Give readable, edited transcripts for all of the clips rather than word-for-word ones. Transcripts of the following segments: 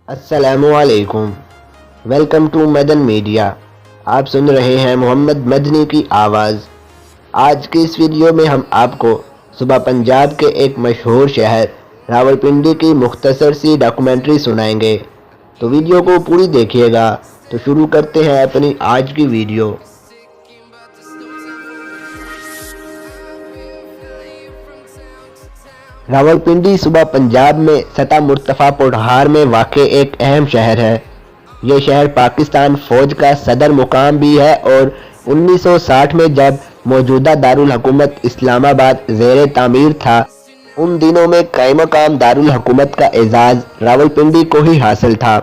السلام علیکم، welcome to Madan media. آپ سن رہے ہیں محمد مدنی کی آواز۔ آج کی اس ویڈیو میں ہم آپ کو صوبہ پنجاب کے ایک مشہور شہر راولپنڈی کی مختصر سی ڈاکومنٹری سنائیں گے، تو ویڈیو کو پوری دیکھیے گا۔ تو شروع کرتے ہیں اپنی آج کی ویڈیو۔ راولپنڈی صوبہ پنجاب میں سطح مرتفع پوٹھار میں واقع ایک اہم شہر ہے۔ یہ شہر پاکستان فوج کا صدر مقام بھی ہے اور 1960 میں جب موجودہ دارالحکومت اسلام آباد زیر تعمیر تھا، ان دنوں میں قائم مقام دارالحکومت کا اعزاز راولپنڈی کو ہی حاصل تھا۔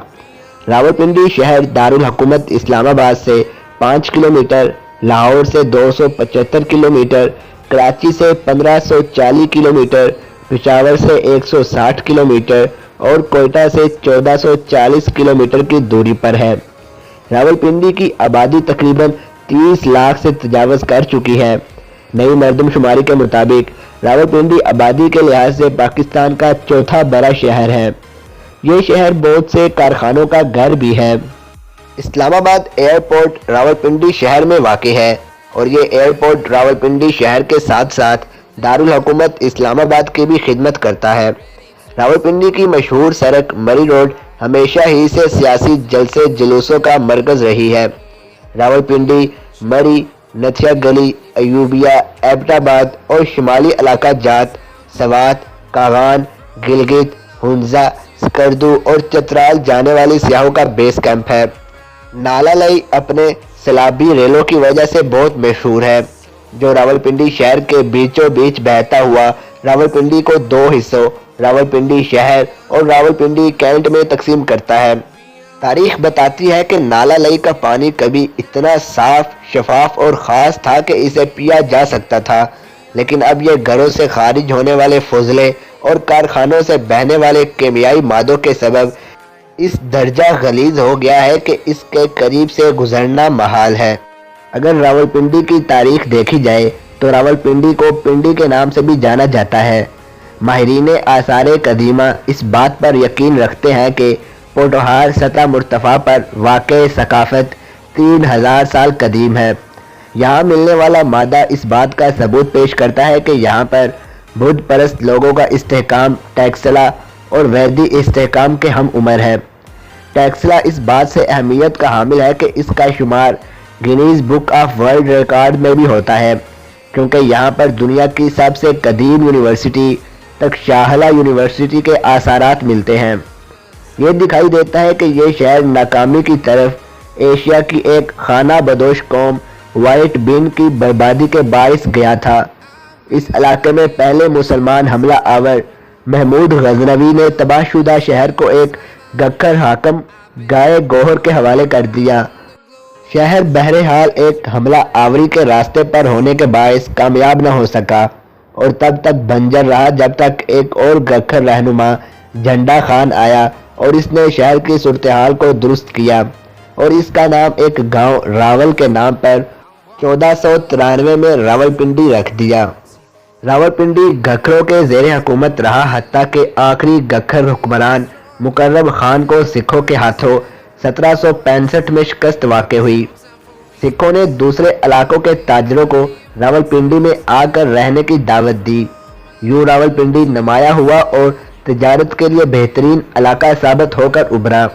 راولپنڈی شہر دارالحکومت اسلام آباد سے 5 کلومیٹر، لاہور سے 275 کلومیٹر، کراچی سے 1540 کلومیٹر، پشاور سے 160 کلومیٹر اور کوئٹہ سے 1440 کلومیٹر کی دوری پر ہے۔ راولپنڈی کی آبادی تقریباً 30 لاکھ سے تجاوز کر چکی ہے۔ نئی مردم شماری کے مطابق راولپنڈی آبادی کے لحاظ سے پاکستان کا چوتھا بڑا شہر ہے۔ یہ شہر بہت سے کارخانوں کا گھر بھی ہے۔ اسلام آباد ایئرپورٹ راولپنڈی شہر میں واقع ہے اور یہ ایئرپورٹ راولپنڈی شہر کے ساتھ ساتھ دارالحکومت اسلام آباد کی بھی خدمت کرتا ہے۔ راولپنڈی کی مشہور سڑک مری روڈ ہمیشہ ہی سے سیاسی جلسے جلوسوں کا مرکز رہی ہے۔ راولپنڈی، مری، نتھیا گلی، ایوبیہ، ایبٹ آباد اور شمالی علاقہ جات، سوات، کاغان، گلگت، ہنزا، سکردو اور چترال جانے والی سیاحوں کا بیس کیمپ ہے۔ نالہ لئی اپنے سیلابی ریلوں کی وجہ سے بہت مشہور ہے، جو راولپنڈی شہر کے بیچوں بیچ بہتا ہوا راولپنڈی کو دو حصوں، راولپنڈی شہر اور راولپنڈی کینٹ میں تقسیم کرتا ہے۔ تاریخ بتاتی ہے کہ نالہ لئی کا پانی کبھی اتنا صاف، شفاف اور خاص تھا کہ اسے پیا جا سکتا تھا، لیکن اب یہ گھروں سے خارج ہونے والے فضلے اور کارخانوں سے بہنے والے کیمیائی مادوں کے سبب اس درجہ غلیظ ہو گیا ہے کہ اس کے قریب سے گزرنا محال ہے۔ اگر راولپنڈی کی تاریخ دیکھی جائے تو راولپنڈی کو پنڈی کے نام سے بھی جانا جاتا ہے۔ ماہرین آثار قدیمہ اس بات پر یقین رکھتے ہیں کہ پوٹھار سطح مرتفع پر واقع ثقافت 3000 سال قدیم ہے۔ یہاں ملنے والا مادہ اس بات کا ثبوت پیش کرتا ہے کہ یہاں پر بدھ پرست لوگوں کا استحکام ٹیکسلا اور ویدی استحکام کے ہم عمر ہے۔ ٹیکسلا اس بات سے اہمیت کا حامل ہے کہ اس کا شمار Guinness book of world record میں بھی ہوتا ہے، کیونکہ یہاں پر دنیا کی سب سے قدیم یونیورسٹی تکشاہلا یونیورسٹی کے آثارات ملتے ہیں۔ یہ دکھائی دیتا ہے کہ یہ شہر ناکامی کی طرف ایشیا کی ایک خانہ بدوش قوم وائٹ بین کی بربادی کے باعث گیا تھا۔ اس علاقے میں پہلے مسلمان حملہ آور محمود غزنوی نے تباہ شدہ شہر کو ایک گکھر حاکم گائے گوہر کے حوالے کر دیا۔ شہر بہرحال ایک حملہ آوری کے راستے پر ہونے کے باعث کامیاب نہ ہو سکا اور تب تک بنجر رہا جب تک ایک اور گکھر رہنما جھنڈا خان آیا اور اس نے شہر کی صورتحال کو درست کیا اور اس کا نام ایک گاؤں راول کے نام پر 1493 میں راولپنڈی رکھ دیا۔ راولپنڈی گکھروں کے زیر حکومت رہا حتیٰ کہ آخری گکھر حکمران مقرب خان کو سکھوں کے ہاتھوں 1765 میں شکست واقع ہوئی۔ سکھوں نے دوسرے علاقوں کے تاجروں کو راولپنڈی میں آ کر رہنے کی دعوت دی۔ یوں راولپنڈی نمایاں ہوا اور تجارت کے لیے بہترین علاقہ ثابت ہو کر ابھرا۔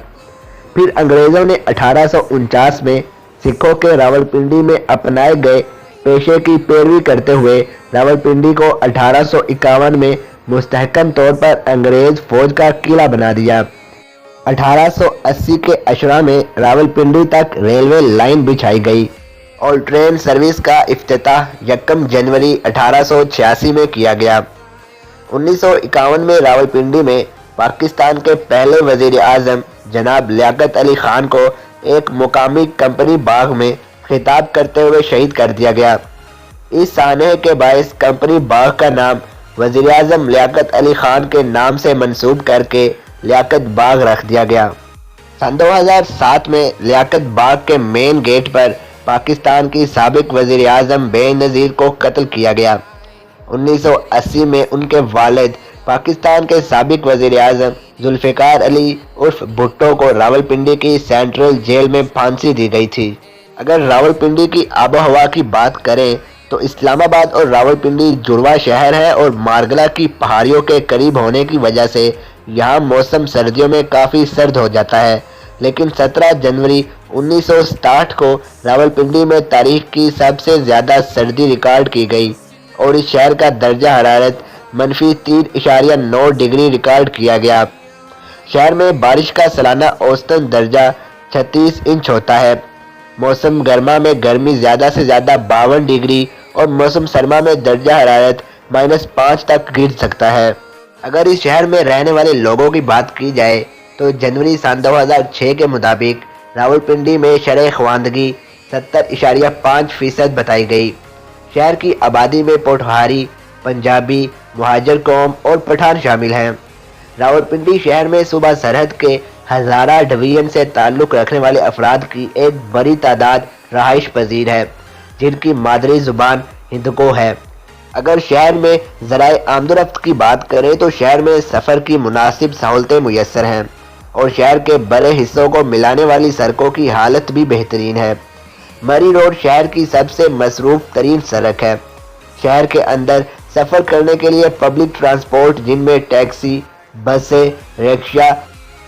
پھر انگریزوں نے 1849 میں سکھوں کے راولپنڈی میں اپنائے گئے پیشے کی پیروی کرتے ہوئے راولپنڈی کو 1851 میں مستحکم طور پر انگریز فوج کا قلعہ بنا دیا۔ 1880 کے اشرا میں راولپنڈی تک ریلوے لائن بچھائی گئی اور ٹرین سروس کا افتتاح 1 جنوری 1886 میں کیا گیا۔ 1951 میں راولپنڈی میں پاکستان کے پہلے وزیر اعظم جناب لیاقت علی خان کو ایک مقامی کمپنی باغ میں خطاب کرتے ہوئے شہید کر دیا گیا۔ اس سانحے کے باعث کمپنی باغ کا نام وزیر اعظم لیاقت علی خان کے نام سے منسوب کر کے لیاقت باغ رکھ دیا گیا۔ سن 2007 میں لیاقت باغ کے مین گیٹ پر پاکستان کی سابق وزیر اعظم بے نظیر کو قتل کیا گیا۔ 1980 میں ان کے والد پاکستان کے سابق وزیر اعظم ذوالفقار علی عرف بھٹو کو راولپنڈی کی سینٹرل جیل میں پھانسی دی گئی تھی۔ اگر راولپنڈی کی آب و ہوا کی بات کریں تو اسلام آباد اور راولپنڈی جڑواں شہر ہے اور مارگلا کی پہاڑیوں کے قریب ہونے کی وجہ سے یہاں موسم سردیوں میں کافی سرد ہو جاتا ہے، لیکن 17 جنوری 1967 کو راولپنڈی میں تاریخ کی سب سے زیادہ سردی ریکارڈ کی گئی اور اس شہر کا درجہ حرارت -3.9 ڈگری ریکارڈ کیا گیا۔ شہر میں بارش کا سالانہ اوسطاً درجہ 36 انچ ہوتا ہے۔ موسم گرما میں گرمی زیادہ سے زیادہ 52 ڈگری اور موسم سرما میں درجہ حرارت -5 تک گر سکتا ہے۔ اگر اس شہر میں رہنے والے لوگوں کی بات کی جائے تو جنوری سال 2006 کے مطابق راولپنڈی میں شرح خواندگی 70.5% بتائی گئی۔ شہر کی آبادی میں پوٹھوہاری، پنجابی، مہاجر قوم اور پٹھان شامل ہیں۔ راولپنڈی شہر میں صوبہ سرحد کے ہزارہ ڈویژن سے تعلق رکھنے والے افراد کی ایک بڑی تعداد رہائش پذیر ہے، جن کی مادری زبان ہندکو ہے۔ اگر شہر میں ذرائع آمد و رفت کی بات کریں تو شہر میں سفر کی مناسب سہولتیں میسر ہیں اور شہر کے بڑے حصوں کو ملانے والی سڑکوں کی حالت بھی بہترین ہے۔ مری روڈ شہر کی سب سے مصروف ترین سڑک ہے۔ شہر کے اندر سفر کرنے کے لیے پبلک ٹرانسپورٹ جن میں ٹیکسی، بسیں، رکشا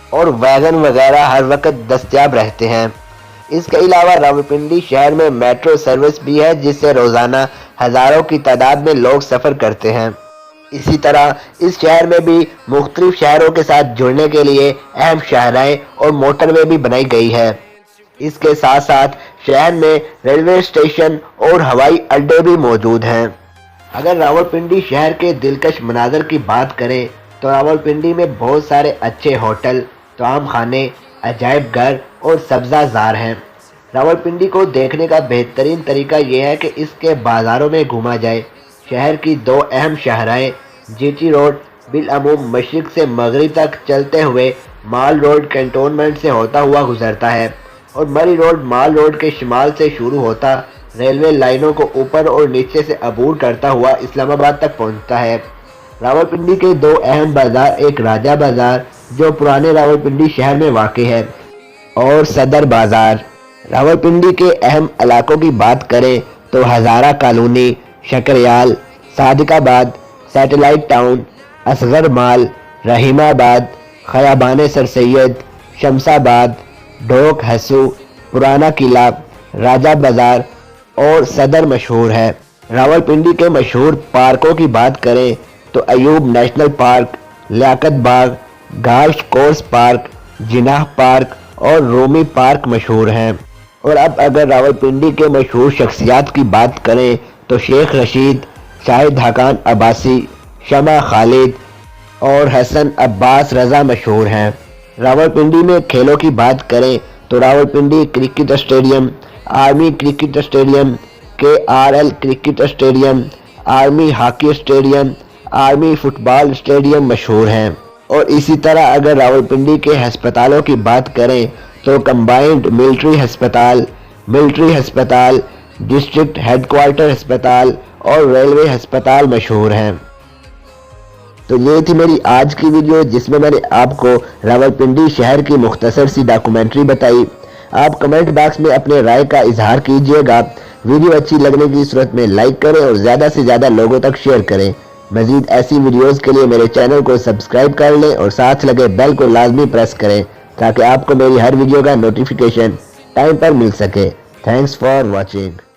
اور ویگن وغیرہ ہر وقت دستیاب رہتے ہیں۔ اس کے علاوہ راولپنڈی شہر میں میٹرو سروس بھی ہے جس سے روزانہ ہزاروں کی تعداد میں لوگ سفر کرتے ہیں۔ اسی طرح اس شہر میں بھی مختلف شہروں کے ساتھ جڑنے کے لیے اہم شاہراہیں اور موٹر وے بھی بنائی گئی ہے۔ اس کے ساتھ ساتھ شہر میں ریلوے اسٹیشن اور ہوائی اڈے بھی موجود ہیں۔ اگر راولپنڈی شہر کے دلکش مناظر کی بات کریں تو راولپنڈی میں بہت سارے اچھے ہوٹل، طعام خانے، عجائب گھر اور سبزہ زار ہیں۔ راولپنڈی کو دیکھنے کا بہترین طریقہ یہ ہے کہ اس کے بازاروں میں گھوما جائے۔ شہر کی دو اہم شاہراہیں جی ٹی روڈ بالعموم مشرق سے مغرب تک چلتے ہوئے مال روڈ کنٹونمنٹ سے ہوتا ہوا گزرتا ہے اور مری روڈ مال روڈ کے شمال سے شروع ہوتا ریلوے لائنوں کو اوپر اور نیچے سے عبور کرتا ہوا اسلام آباد تک پہنچتا ہے۔ راولپنڈی کے دو اہم بازار، ایک راجہ بازار جو پرانے راولپنڈی شہر میں واقع ہے اور صدر بازار۔ راولپنڈی کے اہم علاقوں کی بات کریں تو ہزارہ کالونی، شکریال، صادق آباد، سیٹلائٹ ٹاؤن، اصغر مال، رحیم آباد، خیابان سر سید، شمس آباد، ڈھوک ہسو، پرانا قلعہ، راجہ بازار اور صدر مشہور ہے۔ راولپنڈی کے مشہور پارکوں کی بات کریں تو ایوب نیشنل پارک، لیاقت باغ، گالف کورس پارک، جناح پارک اور رومی پارک مشہور ہیں۔ اور اب اگر راولپنڈی کے مشہور شخصیات کی بات کریں تو شیخ رشید، شاہد حقان عباسی، شمع خالد اور حسن عباس رضا مشہور ہیں۔ راولپنڈی میں کھیلوں کی بات کریں تو Rawalpindi cricket stadium, army cricket stadium, KRL cricket stadium, army hockey stadium, army football stadium مشہور ہیں۔ اور اسی طرح اگر راولپنڈی کے ہسپتالوں کی بات کریں تو کمبائنڈ ملٹری ہسپتال، ڈسٹرکٹ ہیڈ کوارٹر ہسپتال اور ریلوے ہسپتال مشہور ہیں۔ تو یہ تھی میری آج کی ویڈیو جس میں نے آپ کو راولپنڈی شہر کی مختصر سی ڈاکومنٹری بتائی۔ آپ کمنٹ باکس میں اپنے رائے کا اظہار کیجیے گا۔ ویڈیو اچھی لگنے کی صورت میں لائک کریں اور زیادہ سے زیادہ لوگوں تک شیئر کریں۔ مزید ایسی ویڈیوز کے لیے میرے چینل کو سبسکرائب کر لیں اور ساتھ لگے بیل کو لازمی پریس کریں تاکہ آپ کو میری ہر ویڈیو کا نوٹیفیکیشن ٹائم پر مل سکے۔ Thanks for watching.